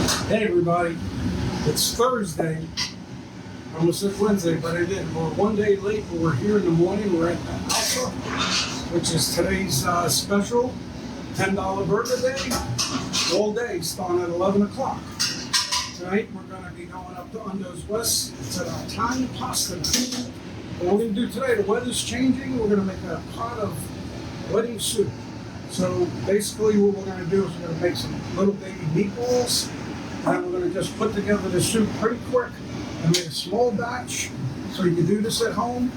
Hey everybody, it's Thursday. I almost said Wednesday, but I didn't. We're one day late, but we're here in the morning. We're at the Alpha, which is today's special $10 burger day. All day, starting at 11 o'clock. Tonight we're going to be going up to Undo's West. It's an Italian pasta night. What we're going to do today, the weather's changing. We're going to make a pot of wedding soup. So basically what we're going to do is we're going to make some little baby meatballs. And we're going to just put together the soup pretty quick. I made a small batch, so you can do this at home.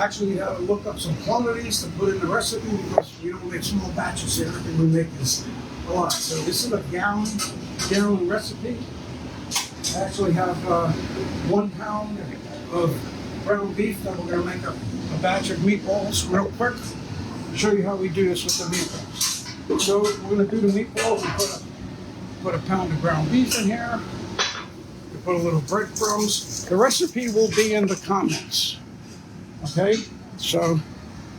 Actually, you have to look up some quantities to put in the recipe because we don't make small batches here. Everything we make is a lot. So this is a gallon recipe. I actually have 1 pound of ground beef that we're going to make a batch of meatballs real quick. I'll show you how we do this with the meatballs. So we're going to do the meatballs and put a pound of ground beef in here. We put a little breadcrumbs. The recipe will be in the comments. Okay, so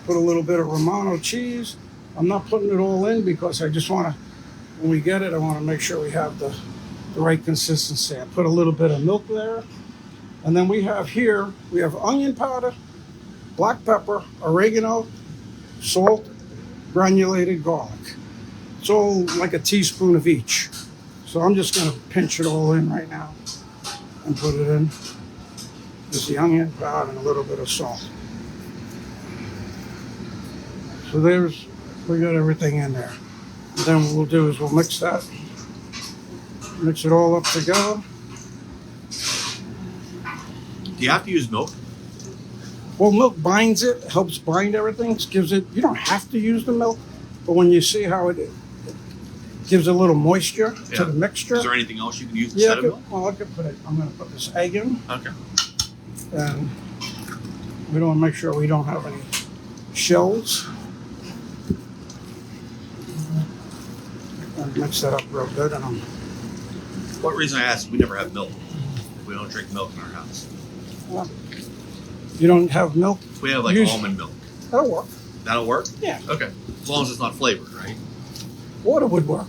put a little bit of Romano cheese. I'm not putting it all in because I just want to, when we get it, I want to make sure we have the right consistency. I put a little bit of milk there. And then we have here, we have onion powder, black pepper, oregano, salt, granulated garlic. It's all like a teaspoon of each. So I'm just going to pinch it all in right now and put it in. Just the onion powder and a little bit of salt. So we got everything in there. And then what we'll do is we'll mix it all up together. Do you have to use milk? Well, milk binds it, helps bind everything. It gives it, you don't have to use the milk, but when you see how it gives a little moisture to the mixture. Is there anything else you can use instead of milk? Well, I could put it, I'm going to put this egg in. Okay. And we don't want to make sure we don't have any shells. And mix that up real good. And What reason I asked, we never have milk. We don't drink milk in our house. well, you don't have milk? We have like almond milk. That'll work. That'll work? Yeah. Okay. As long as it's not flavored, right? Water would work.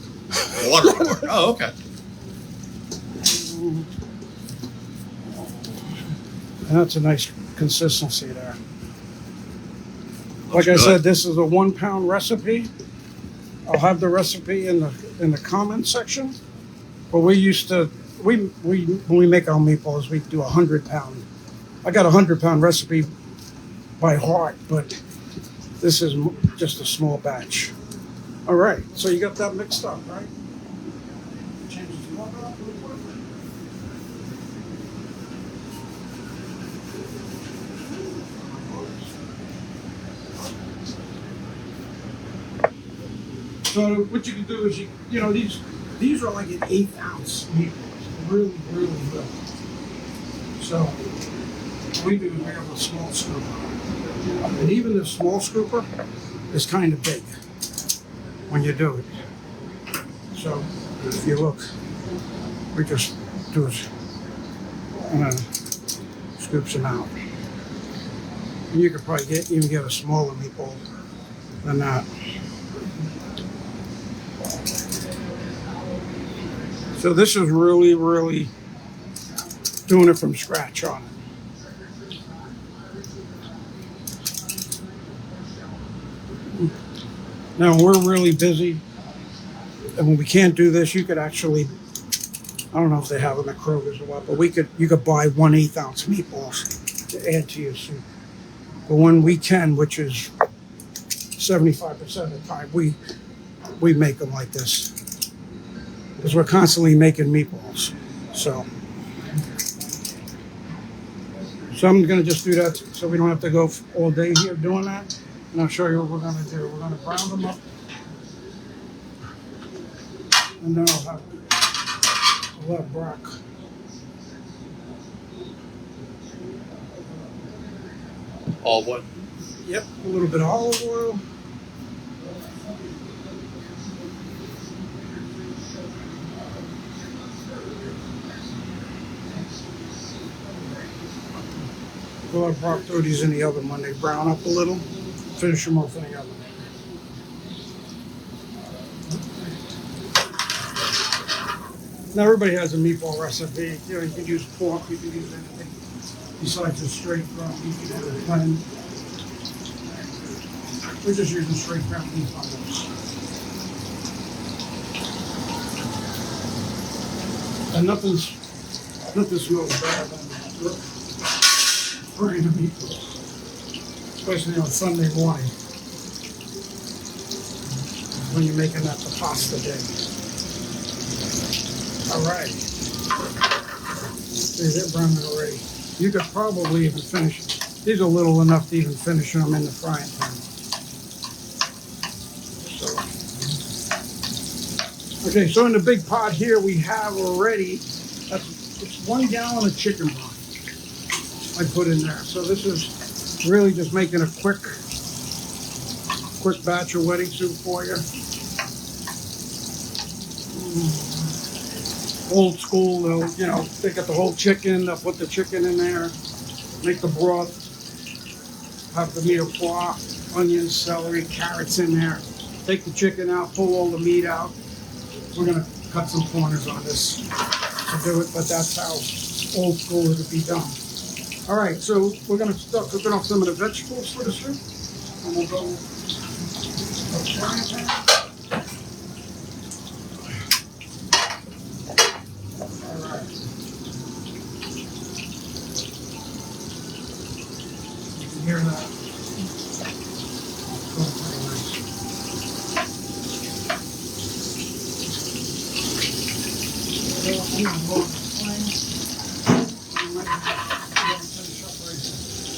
Water would work. Oh, okay. And that's a nice consistency there. Looks Like I good. said, this is a 1 pound recipe. I'll have the recipe in the comment section. But we used to, when we make our meatballs, we do 100 pound. I got a 100 pound recipe by heart, but this is just a small batch. All right, so you got that mixed up, right? Change the water up real quick. So what you can do is you know these are like an 1/8 ounce meatballs, really good. So what we do is we have a small scooper, and even the small scooper is kind of big when you do it. So if you look, we just do it and scoops them out. And you could probably even get a smaller meatball than that. So this is really doing it from scratch on it. Now we're really busy, and when we can't do this, you could actually, I don't know if they have them at Kroger's or what, but you could buy 1/8 ounce meatballs to add to your soup. But when we can, which is 75% of the time, we make them like this. Because we're constantly making meatballs. So I'm going to just do that so we don't have to go all day here doing that. And I'll show you what we're going to do. We're going to brown them up. And then I'll have brock. All what? Yep, a little bit of olive oil. We'll have brock 30s in the oven when they brown up a little. Finish them off in the oven. Now everybody has a meatball recipe. You know, you can use pork, you can use anything besides just straight ground beef. You can have a blend. We're just using straight ground beef on this. And nothing smells better than frying a meatball, especially on Sunday morning when you're making that the pasta day. All right. See, they're browning already. You could probably even finish it. These are little enough to even finish them in the frying pan. Okay, so in the big pot here we have already, it's 1 gallon of chicken broth I put in there. So this is really just making a quick batch of wedding soup for you. Old school, they'll, you know, they got the whole chicken, they'll put the chicken in there, make the broth, have the meatballs, onions, celery, carrots in there. Take the chicken out, pull all the meat out. We're gonna cut some corners on this to do it, but that's how old school it would be done. All right, so we're gonna start cooking off some of the vegetables for the soup, and we'll go. All right. You can hear that.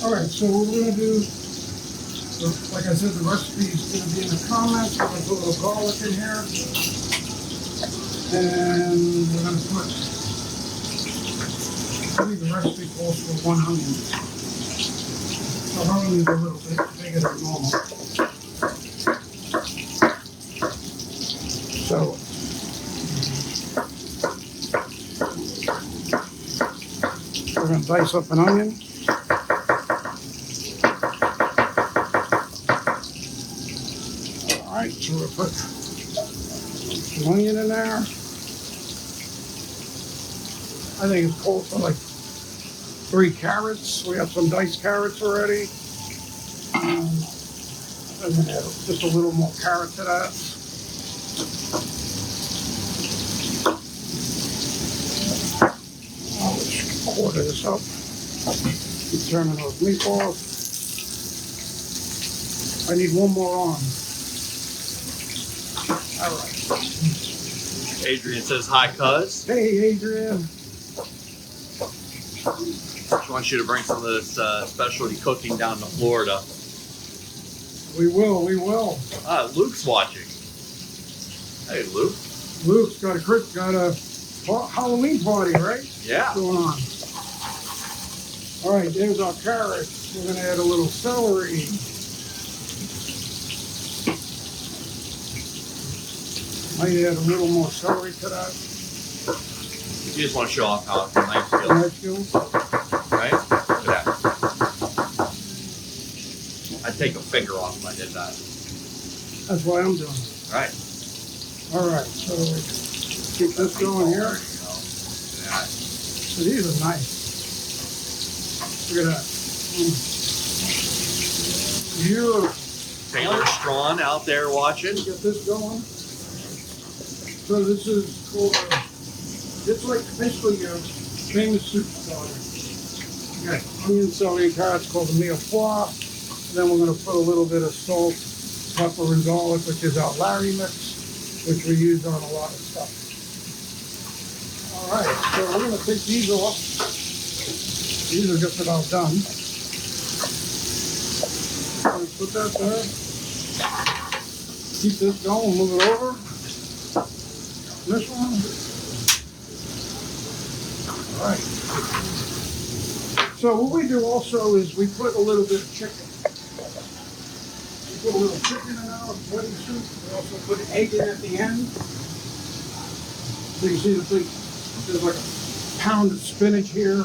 All right, so what we're going to do, like I said, the recipe is going to be in the comments. We're going to put a little garlic in here. And we're going to put, I think the recipe calls for 1 onion. So our onions are a little bit bigger than normal. So, we're going to dice up an onion. All right, so we'll put some onion in there. I think it's called for like 3 carrots. We have some diced carrots already. I'm going to add just a little more carrot to that. I'll just quarter this up. Keep turning those meatballs. I need 1 more on. All right. Adrian says hi, cuz. Hey, Adrian. She wants you to bring some of this specialty cooking down to Florida. We will. Ah, Luke's watching. Hey, Luke. Luke's got a Halloween party, right? Yeah. Going on. All right, there's our carrots. We're going to add a little celery. Might add a little more celery to that. You just want to show off how nice it feels. Right? Look at that. I'd take a finger off if I did that. That's what I'm doing. Right. All right, so keep this going here. Yeah. So these are nice. Look at that. Beautiful. Taylor Strawn out there watching. Get this going. So this is called, it's like basically your famous soup starter. You got onion, celery, and carrots called the meatballs. Then we're going to put a little bit of salt, pepper, and garlic, which is our Larry mix, which we use on a lot of stuff. All right, so I'm going to take these off. These are just about done. Put that there. Keep this going, move it over. This one. All right. So what we do also is we put a little bit of chicken. We put a little chicken in our wedding soup. We also put egg in at the end. So you see there's like a pound of spinach here.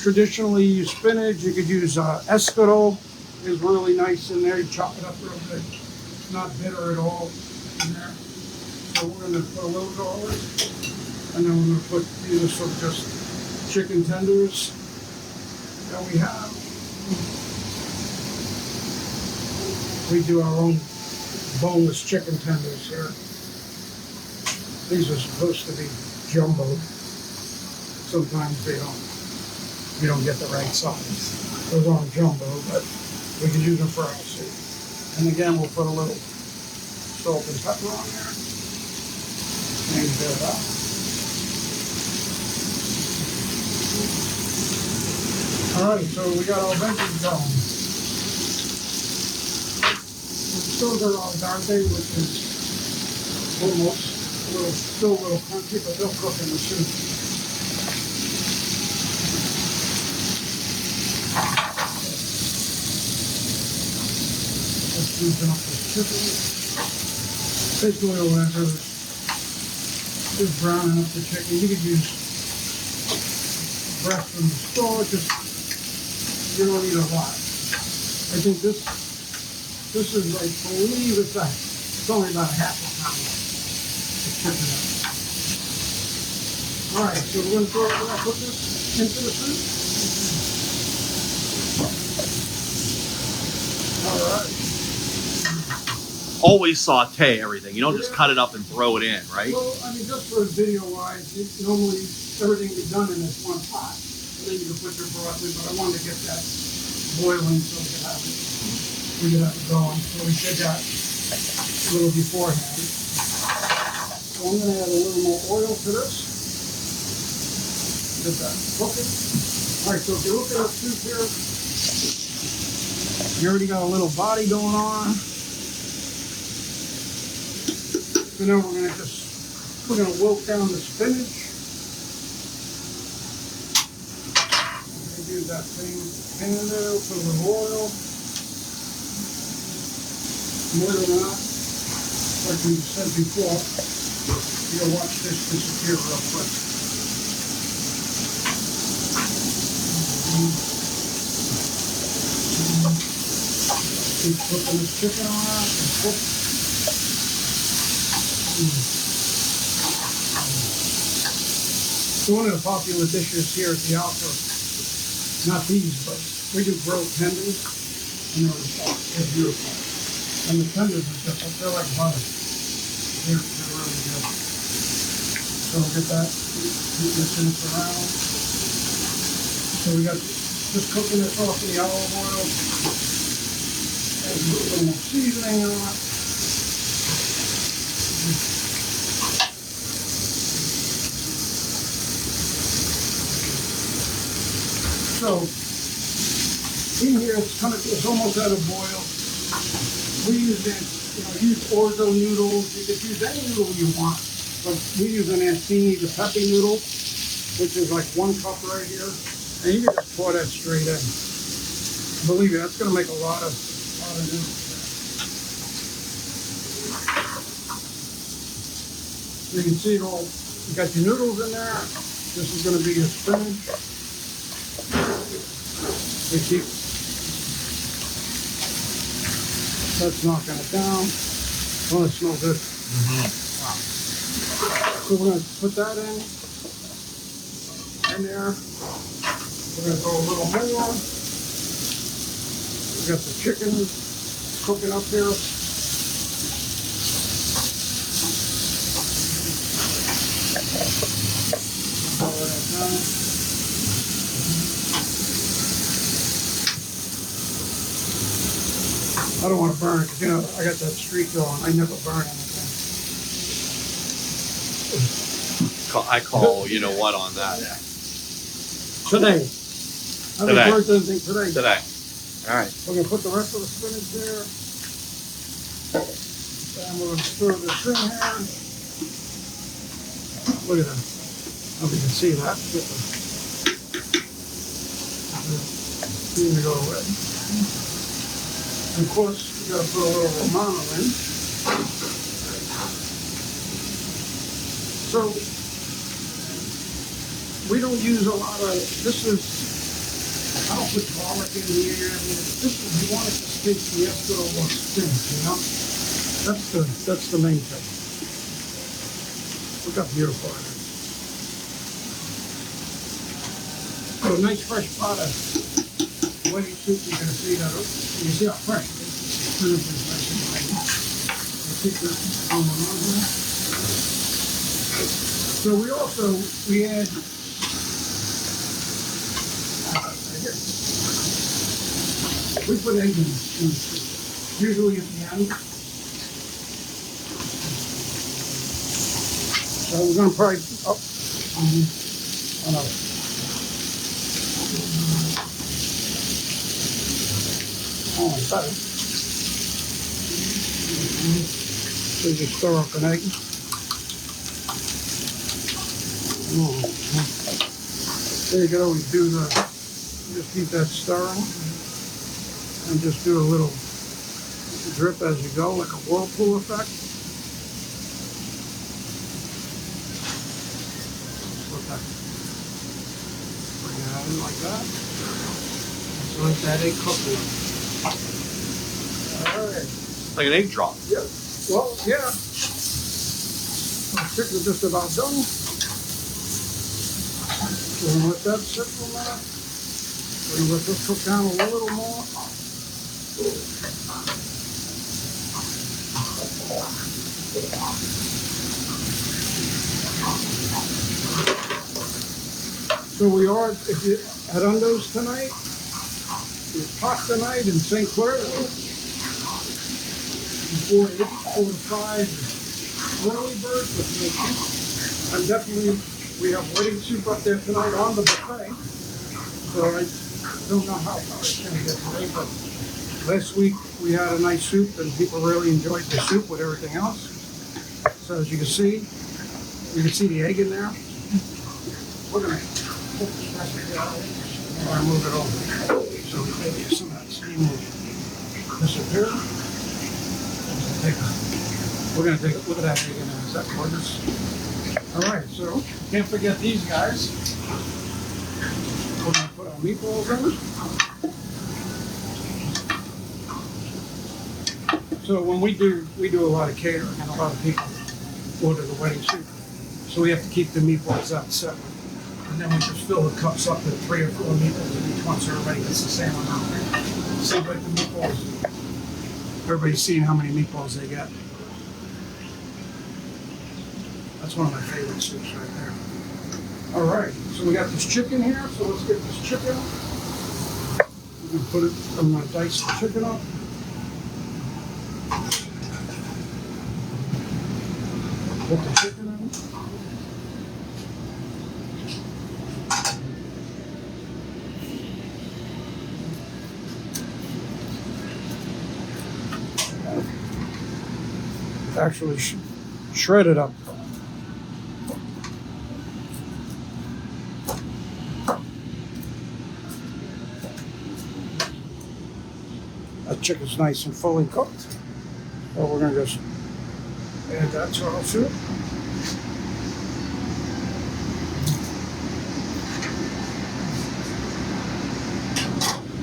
Traditionally you use spinach. You could use escargot. Is really nice in there. You chop it up real good. It's not bitter at all in there. So we're going to put a little garlic. And then we're going to put these are some just chicken tenders that we have. We do our own boneless chicken tenders here. These are supposed to be jumbo. Sometimes we don't get the right size. They're wrong jumbo, but we can use them for our soup. And again, we'll put a little salt and pepper on there. And that up. Alright, so we got our veggies going. We still got our dante, which is almost still a little crunchy, but they'll cook in the soup. Just season up this chicken. Basically, all that is browning up the chicken. You could use breast from the store, just you don't need a lot. I think this is, I believe it's only about half a pound. Alright, so we're going to put this into the soup. Alright. Always saute everything. You don't just cut it up and throw it in, right? Well, I mean, just for video-wise, normally everything is done in this one pot. And then you can put your broth in, but I wanted to get that boiling so we could have it going. So we did that a little beforehand. So I'm going to add a little more oil to this. Get that cooking. Alright, so if you look at our soup here, you already got a little body going on. So now we're going to wilt down the spinach. Use that same pan there, put a little oil. More than that, like we said before, you're going to watch this disappear real quick. Keep flipping this chicken around and flip. So one of the popular dishes here at the Alpha, not these, but we do grilled tenders, and they're beautiful. And the tenders are just, they're like butter. They're really good. So we'll get that, keep this in around. So we got just cooking this off in the olive oil. And a little more seasoning on it. So in here it's almost at a boil. We use orzo noodles. You could use any noodle you want, but we use an Ancini, the peppy noodle, which is like 1 cup right here, and you can just pour that straight in. Believe me, that's going to make a lot of noodles. So you can see it all. You got your noodles in there. This is going to be your spinach. We keep that's knocking it down. Oh, it smells good. Wow. So we're going to put that in there. We're going to go a little more. We got the chicken cooking up here. Pour that down. I don't want to burn it because, I got that streak going. I never burn anything. I call, you know what, on that. Today. I haven't burnt anything today. Today. All right. We're going to put the rest of the spinach there. And we're going to stir this in here. Look at that. I hope you can see that. Need to go away. And of course, you got to put a little Romano in. So, we don't use a lot of, I don't put garlic in here. I mean, you want it to stay fiesta or stink, you know? That's the main thing. Look how beautiful it is. So a nice fresh pot of wedding soup. You're gonna see that. You see how fresh it is. Spinach is nice and white. You keep this on the line. So we add. We put egg in the soup, usually at the end. So we're going to probably, oh no. Oh, I got it. So you just stir up an egg. There you go, we do just keep that stirring. And just do a little drip as you go, like a whirlpool effect. Bring it in like that. Just let that egg cook a little. All right. Like an egg drop. Yeah. Well, yeah. The chicken's just about done. So we'll let that sit for a minute. We'll let this cook down a little more. So we are, if you at Undo's tonight, it's pasta night in St. Clair. Before 8, 4 to 5, early bird. And definitely, we have wedding soup up there tonight on the buffet. So I don't know how far it's going to get today, but last week we had a nice soup and people really enjoyed the soup with everything else. So as you can see the egg in there. We're going to put this recipe out and move it over. So maybe some of that steam will disappear. We're going to take a look at that egg in there. Is that gorgeous? All right, so can't forget these guys. We're going to put our meatballs in. So when we do a lot of catering and a lot of people order the wedding soup. So we have to keep the meatballs out separate. And then we just fill the cups up with 3 or 4 meatballs in each one so everybody gets the same amount. Same like the meatballs. Everybody's seen how many meatballs they get. That's one of my favorite soups right there. All right, so we got this chicken here, so let's get this chicken. I'm gonna dice the chicken up. Put the chicken in. Actually shred it up. That chicken's nice and fully cooked. So we're going to just add that to our soup.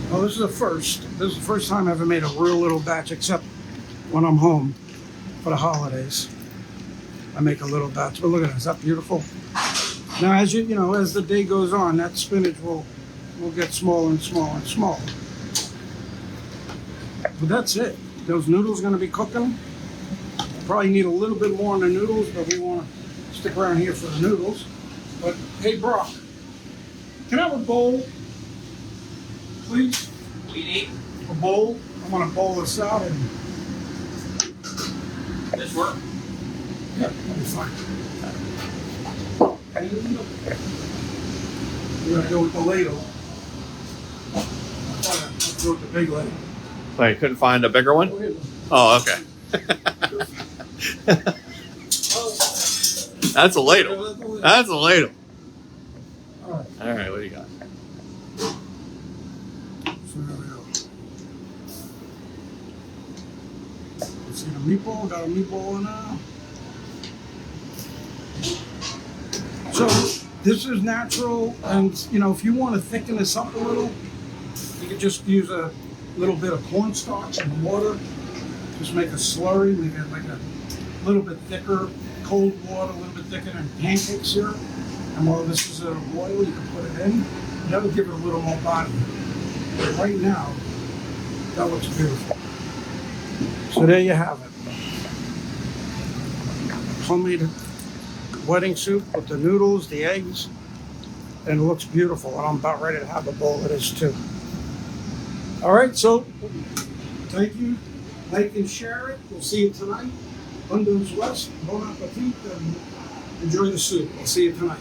Well, this is the first. This is the first time I ever made a real little batch, except when I'm home for the holidays. I make a little batch. But look at this. Is that beautiful? Now, as as the day goes on, that spinach will get smaller and smaller and smaller. But that's it. Those noodles are going to be cooking. Probably need a little bit more on the noodles, but we want to stick around here for the noodles. But hey, Brock, can I have a bowl, please? We need A bowl. I want to bowl this out and. this work. Yeah, that'll be fine. Okay. We're gonna go with the ladle. Let's go with the big ladle. Wait, you couldn't find a bigger one? Go ahead. Oh, okay. That's a ladle. That's a ladle. All right. All right, what do you got? So there we go. See the meatball? Got a meatball in there. So this is natural, and if you want to thicken this up a little, you could just use a little bit of cornstarch and water. Just make a slurry, make it like a little bit thicker, cold water, a little bit thicker than pancake syrup. And while this is at a boil, you can put it in. That'll give it a little more body. But right now, that looks beautiful. So there you have it. Homemade wedding soup with the noodles, the eggs, and it looks beautiful. And I'm about ready to have a bowl of this too. All right, so thank you. Like and share it. We'll see you tonight. Bundos West. Bon appetit and enjoy the soup. We'll see you tonight.